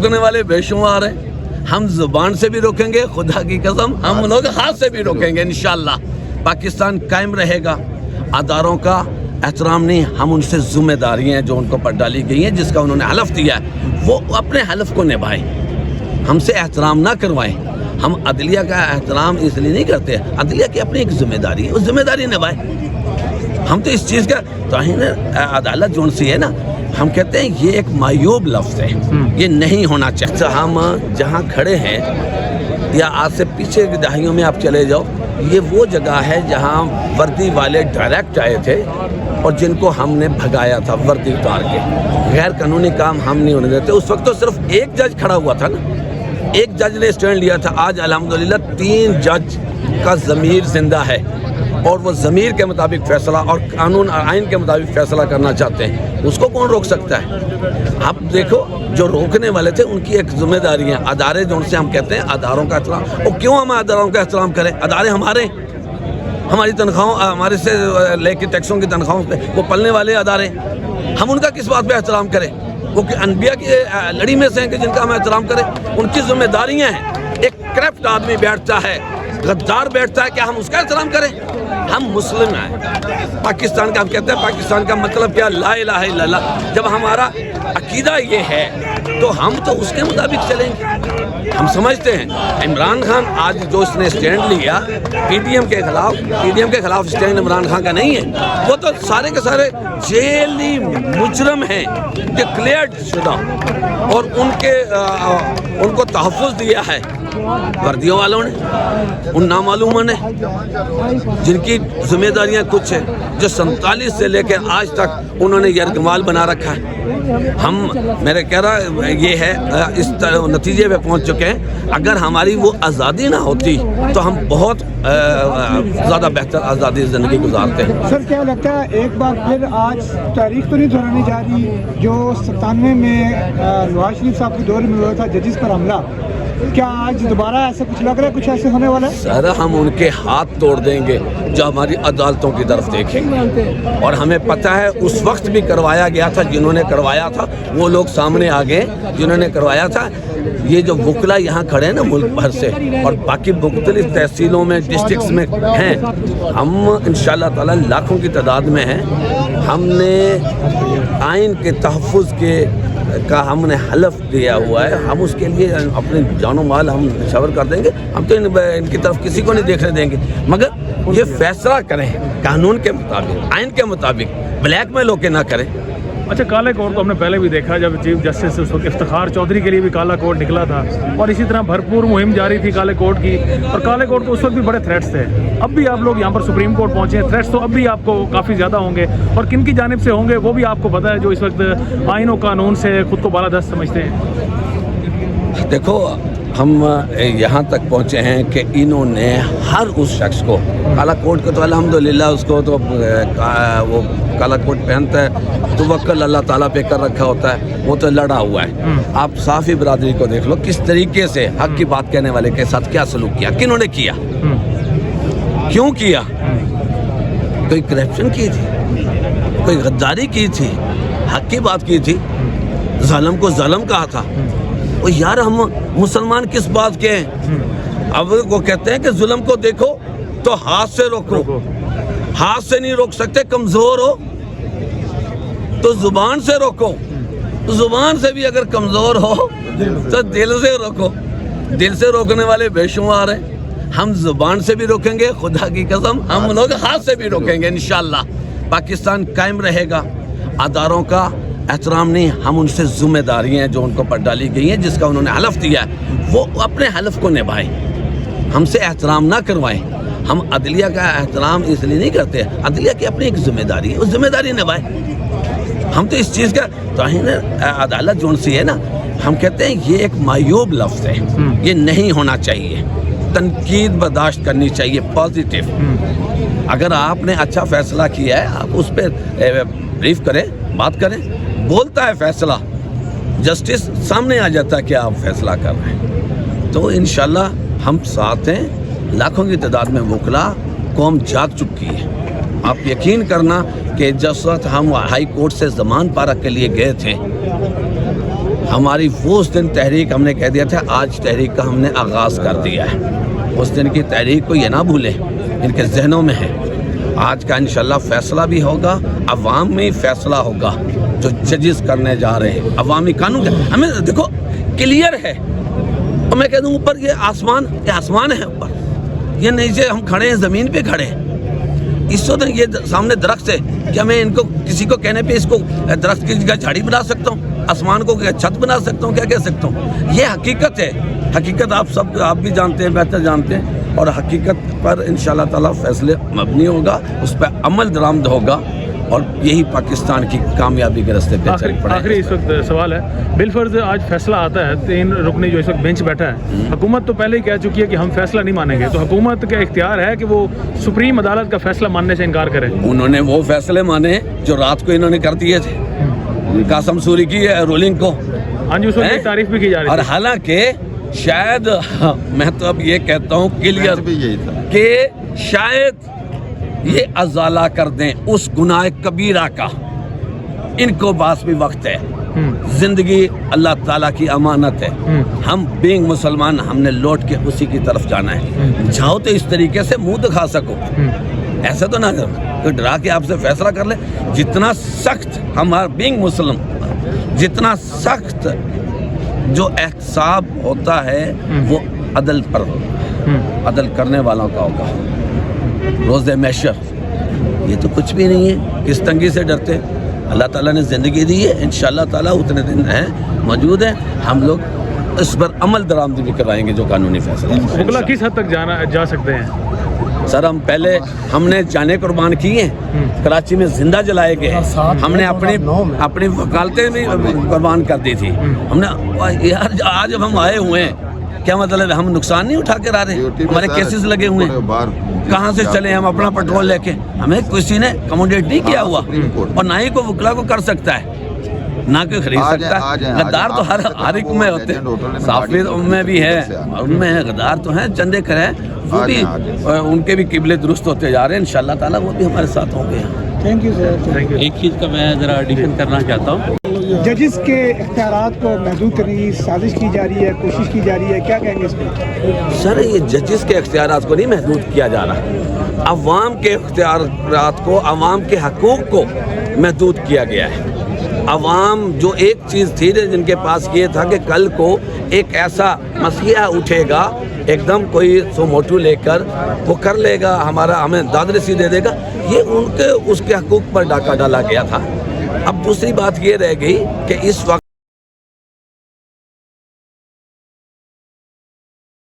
روکنے والے بےشمار ہیں. ہم زبان سے بھی روکیں گے, خدا کی قسم ہم لوگ ہاتھ سے بھی روکیں گے. انشاءاللہ پاکستان قائم رہے گا. اداروں کا احترام نہیں, ہم ان سے ذمہ داری ہیں جو ان کو پر ڈالی گئی ہیں, جس کا انہوں نے حلف دیا ہے وہ اپنے حلف کو نبھائیں. ہم سے احترام نہ کروائیں. ہم عدلیہ کا احترام اس لیے نہیں کرتے, عدلیہ کی اپنی ایک ذمہ داری ہے, وہ ذمہ داری نبھائیں. ہم تو اس چیز کا توہین عدالت جو سی ہے نا, ہم کہتے ہیں یہ ایک معیوب لفظ ہے, یہ نہیں ہونا چاہیے. ہم جہاں کھڑے ہیں یا آج سے پیچھے کی دہائیوں میں آپ چلے جاؤ, یہ وہ جگہ ہے جہاں وردی والے ڈائریکٹ آئے تھے اور جن کو ہم نے بھگایا تھا وردی اتار کے. غیر قانونی کام ہم نہیں ہونے دیتے. اس وقت تو صرف ایک جج کھڑا ہوا تھا نا, ایک جج نے اسٹینڈ لیا تھا. آج الحمدللہ 3 جج کا ضمیر زندہ ہے اور وہ ضمیر کے مطابق فیصلہ اور قانون اور آئین کے مطابق فیصلہ کرنا چاہتے ہیں. اس کو کون روک سکتا ہے؟ اب دیکھو جو روکنے والے تھے ان کی ایک ذمہ داری ہے. ادارے جو ان سے ہم کہتے ہیں اداروں کا احترام, اور کیوں ہم اداروں کا احترام کریں؟ ادارے ہمارے, ہماری تنخواہوں, ہمارے سے لے کے ٹیکسوں کی تنخواہوں پہ وہ پلنے والے ادارے, ہم ان کا کس بات پہ احترام کریں؟ وہ کہ انبیاء کی لڑی میں سے ہیں کہ جن کا ہم احترام کریں. ان کی ذمہ داریاں ہیں. ایک کرپٹ آدمی بیٹھتا ہے, غدار بیٹھتا ہے, کیا ہم اس کا احترام کریں؟ ہم مسلم ہیں. پاکستان کا ہم کہتے ہیں پاکستان کا مطلب کیا؟ لا الہ الا اللہ. جب ہمارا عقیدہ یہ ہے تو ہم تو اس کے مطابق چلیں گے. ہم سمجھتے ہیں عمران خان آج جو اس نے اسٹینڈ لیا پی ڈی ایم کے خلاف اسٹینڈ عمران خان کا نہیں ہے. وہ تو سارے کے سارے جیلی مجرم ہیں ڈکلیئرڈ شدہ, اور ان کو تحفظ دیا ہے وردیوں والوں نے, ان نامعلوموں نے, جن کی ذمہ داریاں کچھ ہیں, جو 47 سے لے کے آج تک انہوں نے یرغمال بنا رکھا ہے. ہم میرے کہہ رہا یہ ہے اس نتیجے پہ پہنچ چکے ہیں. اگر ہماری وہ آزادی نہ ہوتی تو ہم بہت زیادہ بہتر آزادی زندگی گزارتے ہیں. سر کیا لگتا ہے ایک بار پھر آج تاریخ تو نہیں دہرانی جا رہی جو 97 میں نواز شریف صاحب کے دور میں ہوا تھا ججز پر حملہ, کیا آج دوبارہ ایسا کچھ لگ رہا ہے, کچھ ایسے ہونے والا ہے؟ سر ہم ان کے ہاتھ توڑ دیں گے جو ہماری عدالتوں کی طرف دیکھیں گے, اور ہمیں پتہ ہے اس وقت بھی کروایا گیا تھا. جنہوں نے کروایا تھا وہ لوگ سامنے آ گئے جنہوں نے کروایا تھا. یہ جو وکلا یہاں کھڑے ہیں نا ملک بھر سے اور باقی مختلف تحصیلوں میں ڈسٹرکٹس میں ہیں, ہم انشاءاللہ تعالی لاکھوں کی تعداد میں ہیں. ہم نے آئین کے تحفظ کا ہم نے حلف دیا ہوا ہے. ہم اس کے لیے اپنے جان و مال ہم نشور کر دیں گے. ہم تو ان کی طرف کسی کو نہیں دیکھنے دیں گے, مگر یہ فیصلہ کریں قانون کے مطابق, آئین کے مطابق, بلیک میل ہو کے نہ کریں. اچھا, کالے کوٹ کو ہم نے پہلے بھی دیکھا جب چیف جسٹس اس وقت افتخار چودھری کے لیے بھی کالا کوٹ نکلا تھا, اور اسی طرح بھرپور مہم جاری تھی کالے کوٹ کی, اور کالے کوٹ کو اس وقت بھی بڑے تھریٹس تھے. اب بھی آپ لوگ یہاں پر سپریم کورٹ پہنچے ہیں, تھریٹس تو اب بھی آپ کو کافی زیادہ ہوں گے, اور کن کی جانب سے ہوں گے وہ بھی آپ کو پتہ ہے جو اس وقت آئین و قانون سے خود کو بالادست سمجھتے ہیں. دیکھو ہم یہاں تک پہنچے ہیں کہ انہوں نے ہر اس شخص کو, کالا کوٹ کو تو الحمدللہ اس کو تو وہ کالا کوٹ پہنتا ہے توکل اللہ تعالیٰ پہ کر رکھا ہوتا ہے, وہ تو لڑا ہوا ہے. آپ صافی برادری کو دیکھ لو کس طریقے سے حق کی بات کہنے والے کے ساتھ کیا سلوک کیا, کنہوں نے کیا, کیوں کیا؟ کوئی کرپشن کی تھی, کوئی غداری کی تھی, حق کی بات کی تھی, ظالم کو ظالم کہا تھا. وہ یار ہم مسلمان کس بات کے ہیں؟ اب وہ کہتے ہیں کہ ظلم کو دیکھو تو ہاتھ سے روکو, ہاتھ سے نہیں روک سکتے, کمزور ہو تو زبان سے روکو, زبان سے بھی اگر کمزور ہو تو دل سے روکو. دل سے روکنے والے بے شمار ہیں. ہم زبان سے بھی روکیں گے, خدا کی قسم ہم لوگ ہاتھ سے بھی روکیں گے. انشاءاللہ پاکستان قائم رہے گا. اداروں کا احترام نہیں, ہم ان سے ذمہ داری ہیں جو ان کو پر ڈالی گئی ہیں, جس کا انہوں نے حلف دیا ہے وہ اپنے حلف کو نبھائیں. ہم سے احترام نہ کروائیں. ہم عدلیہ کا احترام اس لیے نہیں کرتے, عدلیہ کی اپنی ایک ذمہ داری ہے, وہ ذمہ داری نبھائیں. ہم تو اس چیز کا توہین عدالت جو سی ہے نا, ہم کہتے ہیں یہ ایک معیوب لفظ ہے, یہ نہیں ہونا چاہیے. تنقید برداشت کرنی چاہیے پازیٹیو. اگر آپ نے اچھا فیصلہ کیا ہے آپ اس پہ بریف کریں, بات کریں. بولتا ہے فیصلہ, جسٹس سامنے آ جاتا ہے کہ آپ فیصلہ کر رہے ہیں. تو انشاءاللہ ہم ساتھ ہیں. لاکھوں کی تعداد میں وکلا, قوم جاگ چکی ہے. آپ یقین کرنا کہ جس وقت ہم ہائی کورٹ سے ضمان پارک کے لیے گئے تھے, ہماری وہ اس دن تحریک ہم نے کہہ دیا تھا آج تحریک کا ہم نے آغاز کر دیا ہے. اس دن کی تحریک کو یہ نہ بھولیں، ان کے ذہنوں میں ہے. آج کا انشاءاللہ فیصلہ بھی ہوگا، عوام میں فیصلہ ہوگا جو ججز کرنے جا رہے ہیں. عوامی قانون ہمیں دیکھو کلیئر ہے. اور میں کہہ دوں اوپر یہ آسمان ہے اوپر، یہ نیچے ہم کھڑے ہیں زمین پہ کھڑے ہیں. اس وقت یہ سامنے درخت ہے، کیا میں ان کو کسی کو کہنے پہ اس کو درخت کی جگہ جھاڑی بنا سکتا ہوں؟ آسمان کو چھت بنا سکتا ہوں؟ کیا کہہ سکتا ہوں؟ یہ حقیقت ہے. حقیقت آپ بھی جانتے ہیں، بہتر جانتے ہیں. اور حقیقت پر انشاءاللہ تعالیٰ فیصلے مبنی ہوگا، اس پہ عمل درآمد ہوگا، اور یہی پاکستان کی کامیابی کے راستے پہ چل پڑے. آخری اس وقت سوال ہے، بالفرض آج فیصلہ آتا ہے، 3 رکنی جو اس وقت بینچ بیٹھا ہے، حکومت تو پہلے ہی کہہ چکی ہے کہ ہم فیصلہ نہیں مانیں گے، تو حکومت کا اختیار ہے کہ وہ سپریم عدالت کا فیصلہ ماننے سے انکار کرے. انہوں نے وہ فیصلے مانے جو رات کو انہوں نے کر دیے تھے، قاسم سوری کی رولنگ کو. ہاں جی، اس وقت تعریف بھی کی جا رہی اور ہے. حالانکہ شاید میں تو اب یہ کہتا ہوں کلیئر کہ شاید یہ ازالہ کر دیں اس گناہ کبیرہ کا. ان کو باس بھی وقت ہے. زندگی اللہ تعالیٰ کی امانت ہے. ہم بینگ مسلمان ہم نے لوٹ کے اسی کی طرف جانا ہے. چاہو تو اس طریقے سے منہ دکھا سکو، ایسا تو نہ کرو ڈرا کے آپ سے فیصلہ کر لے. جتنا سخت ہمارا بینگ مسلم، جتنا سخت جو احتساب ہوتا ہے وہ عدل پر عدل کرنے والوں کا ہوگا. روز محشر یہ تو کچھ بھی نہیں ہے، کس تنگی سے ڈرتے. اللہ تعالیٰ نے زندگی دی ہے، انشاءاللہ تعالیٰ اتنے دن ہیں موجود ہیں. ہم لوگ اس پر عمل درآمد بھی کرائیں گے جو قانونی فیصلہ. مغلا کس حد تک جا سکتے ہیں؟ سر ہم نے جانیں قربان کی ہیں، کراچی میں زندہ جلائے گئے ہیں. ہم نے اپنی وکالتیں بھی قربان کر دی تھی. ہم نے یار آج ہم آئے ہوئے ہیں، کیا مطلب ہے ہم نقصان نہیں اٹھا کے آ رہے ہیں؟ ہمارے کیسز لگے ہوئے ہیں، کہاں سے چلے ہم اپنا پیٹرول لے کے؟ ہمیں کسی نے کموڈیٹ نہیں کیا ہوا، اور نہ ہی کوئی وکلا کو کر سکتا ہے، نہ کوئی خرید سکتا ہے. غدار تو ہر ایک میں ہوتے ہیں، صافی میں بھی ہے، ان میں ہے غدار تو ہیں، چندے کھڑے ہیں، وہ بھی ان کے بھی قبلے درست ہوتے جا رہے ہیں. انشاءاللہ تعالیٰ وہ بھی ہمارے ساتھ ہوں گے. Thank you sir. ایک چیز کا میں ذرا ایڈیشن کرنا چاہتا ہوں. ججز کے اختیارات کو محدود کرنے کی سازش کی جا رہی ہے، کوشش کی جا رہی ہے، کیا کہیں گے اس پہ؟ سر یہ ججز کے اختیارات کو نہیں محدود کیا جا رہا، عوام کے اختیارات کو، عوام کے حقوق کو محدود کیا گیا ہے. عوام جو ایک چیز تھی جن کے پاس یہ تھا کہ کل کو ایک ایسا مسئلہ اٹھے گا، ایک دم کوئی سو موٹو لے کر وہ کر لے گا، ہمیں داد رسی دے دے گا، یہ ان کے اس کے حقوق پر ڈاکہ ڈالا گیا تھا. اب دوسری بات یہ رہ گئی کہ اس وقت